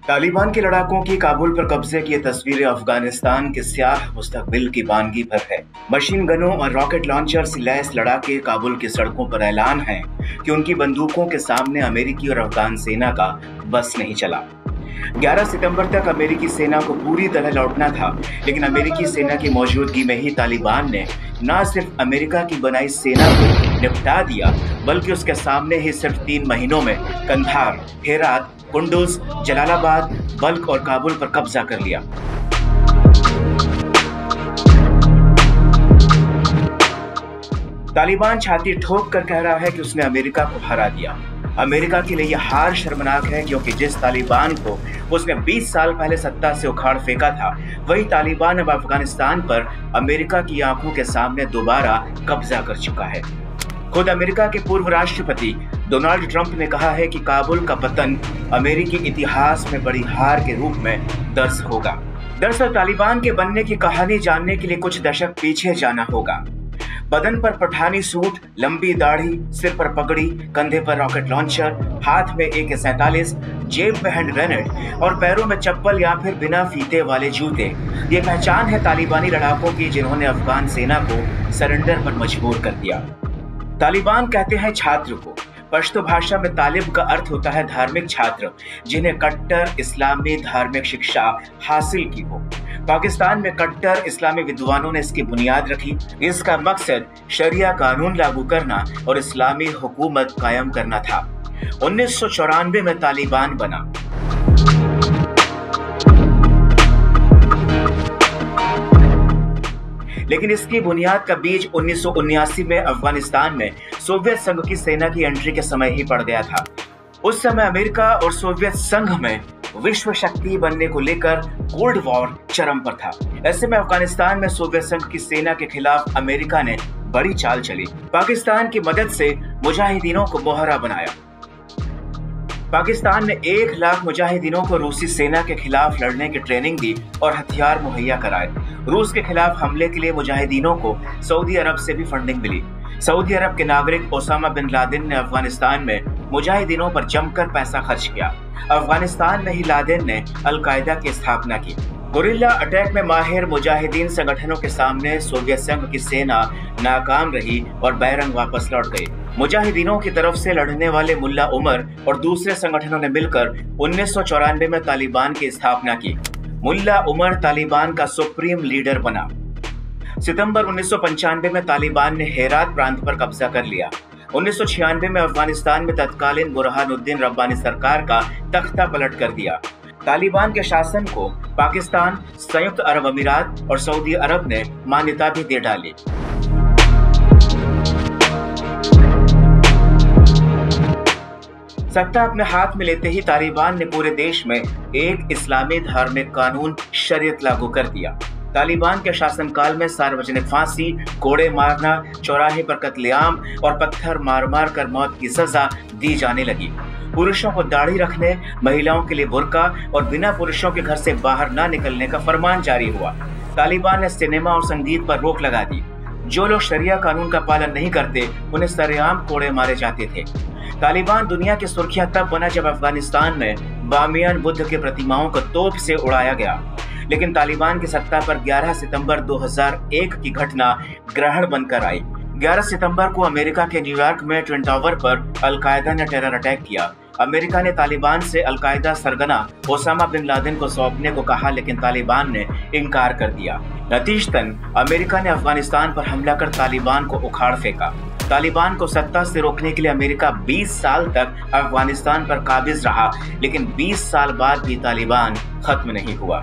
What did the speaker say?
तालिबान के लड़ाकों की काबुल पर कब्जे की ये तस्वीरें अफगानिस्तान के स्याह मुस्तकबिल की वानगी भर है। मशीन गनों और रॉकेट लॉन्चर से लैस लड़ाके काबुल की सड़कों पर ऐलान है कि उनकी बंदूकों के सामने अमेरिकी और अफगान सेना का बस नहीं चला। 11 सितंबर तक अमेरिकी सेना को पूरी तरह लौटना था, लेकिन अमेरिकी सेना की मौजूदगी में ही तालिबान ने न सिर्फ अमेरिका की बनाई सेना को निपटा दिया, बल्कि उसके सामने ही सिर्फ 3 महीनों में कंधार, हेरात, कुंडुज, जलालाबाद, बल्क और काबुल पर कब्जा कर लिया। तालिबान छाती ठोक कर कह रहा है कि उसने अमेरिका को हरा दिया। अमेरिका के लिए यह हार शर्मनाक है, क्योंकि जिस तालिबान को उसने 20 साल पहले सत्ता से उखाड़ फेंका था, वही तालिबान अब अफगानिस्तान पर अमेरिका की आंखों के सामने दोबारा कब्जा कर चुका है। खुद अमेरिका के पूर्व राष्ट्रपति डोनाल्ड ट्रंप ने कहा है कि काबुल का पतन अमेरिकी इतिहास में बड़ी हार के रूप में दर्ज होगा। दरअसल तालिबान के बनने की कहानी जानने के लिए कुछ दशक पीछे जाना होगा। बदन पर पठानी सूट, लंबी दाढ़ी, सिर पर पगड़ी, कंधे पर रॉकेट लॉन्चर, हाथ में AK-47, जेब में हैंड ग्रेनेड और पैरों में चप्पल या फिर बिना फीते वाले जूते। ये पहचान है तालिबानी लड़ाकों की, जिन्होंने अफगान सेना को सरेंडर पर मजबूर कर दिया। तालिबान कहते हैं छात्र को। पश्तो भाषा में तालिब का अर्थ होता है धार्मिक छात्र, जिन्हें कट्टर इस्लामी धार्मिक शिक्षा हासिल की हो। पाकिस्तान में कट्टर इस्लामी विद्वानों ने इसकी बुनियाद रखी। इसका मकसद शरिया कानून लागू करना और इस्लामी हुकूमत कायम करना था। 1994 में तालिबान बना। लेकिन इसकी बुनियाद का बीज 1979 में अफगानिस्तान में सोवियत संघ की सेना की एंट्री के समय ही पड़ गया था। उस समय अमेरिका और सोवियत संघ में विश्व शक्ति बनने को लेकर कोल्ड वॉर चरम पर था। ऐसे में अफगानिस्तान में सोवियत संघ की सेना के खिलाफ अमेरिका ने बड़ी चाल चली। पाकिस्तान की मदद से मुजाहिदीनों को मोहरा बनाया। पाकिस्तान ने 1 लाख मुजाहिदीनों को रूसी सेना के खिलाफ लड़ने की ट्रेनिंग दी और हथियार मुहैया कराए। रूस के खिलाफ हमले के लिए मुजाहिदीनों को सऊदी अरब से भी फंडिंग मिली। सऊदी अरब के नागरिक ओसामा बिन लादेन ने अफगानिस्तान में मुजाहिदीनों पर जमकर पैसा खर्च किया। अफगानिस्तान में ही लादेन ने अल-कायदा की स्थापना की। गुरिल्ला अटैक में माहिर मुजाहिदीन संगठनों के सामने सोवियत संघ की सेना नाकाम रही और बैरंग वापस लौट गई। मुजाहिदीनों की तरफ से लड़ने वाले मुल्ला उमर और दूसरे संगठनों ने मिलकर 1994 में तालिबान की स्थापना की। मुल्ला उमर तालिबान का सुप्रीम लीडर बना। सितंबर 1995 में तालिबान ने हेरात प्रांत पर कब्जा कर लिया। 1996 में अफगानिस्तान में तत्कालीन बुरहानुद्दीन रब्बानी सरकार का तख्ता पलट कर दिया। तालिबान के शासन को पाकिस्तान, संयुक्त अरब अमीरात और सऊदी अरब ने मान्यता भी दे डाली। सत्ता अपने हाथ में लेते ही तालिबान ने पूरे देश में एक इस्लामी धार्मिक कानून शरीयत लागू कर दिया। तालिबान के शासनकाल में सार्वजनिक फांसी, कोड़े मारना, चौराहे पर कत्लेआम और पत्थर मार मार कर मौत की सजा दी जाने लगी। पुरुषों को दाढ़ी रखने, महिलाओं के लिए बुर्का और बिना पुरुषों के घर से बाहर न निकलने का फरमान जारी हुआ। तालिबान ने सिनेमा और संगीत पर रोक लगा दी। जो लोग शरिया कानून का पालन नहीं करते, उन्हें सरेआम कोड़े मारे जाते थे। तालिबान दुनिया की सुर्खियां तब बना जब अफगानिस्तान में बामियान बुद्ध की प्रतिमाओं को तोप से उड़ाया गया। लेकिन तालिबान की सत्ता पर 11 सितंबर 2001 की घटना ग्रहण बनकर आई। 11 सितंबर को अमेरिका के न्यूयॉर्क में ट्विन टावर पर अल-कायदा ने टेरर अटैक किया। अमेरिका ने तालिबान से अल-कायदा सरगना ओसामा बिन लादेन को सौंपने को कहा, लेकिन तालिबान ने इनकार कर दिया। नतीजतन अमेरिका ने अफगानिस्तान पर हमला कर तालिबान को उखाड़ फेंका। तालिबान को सत्ता से रोकने के लिए अमेरिका 20 साल तक अफगानिस्तान पर काबिज रहा, लेकिन 20 साल बाद भी तालिबान खत्म नहीं हुआ।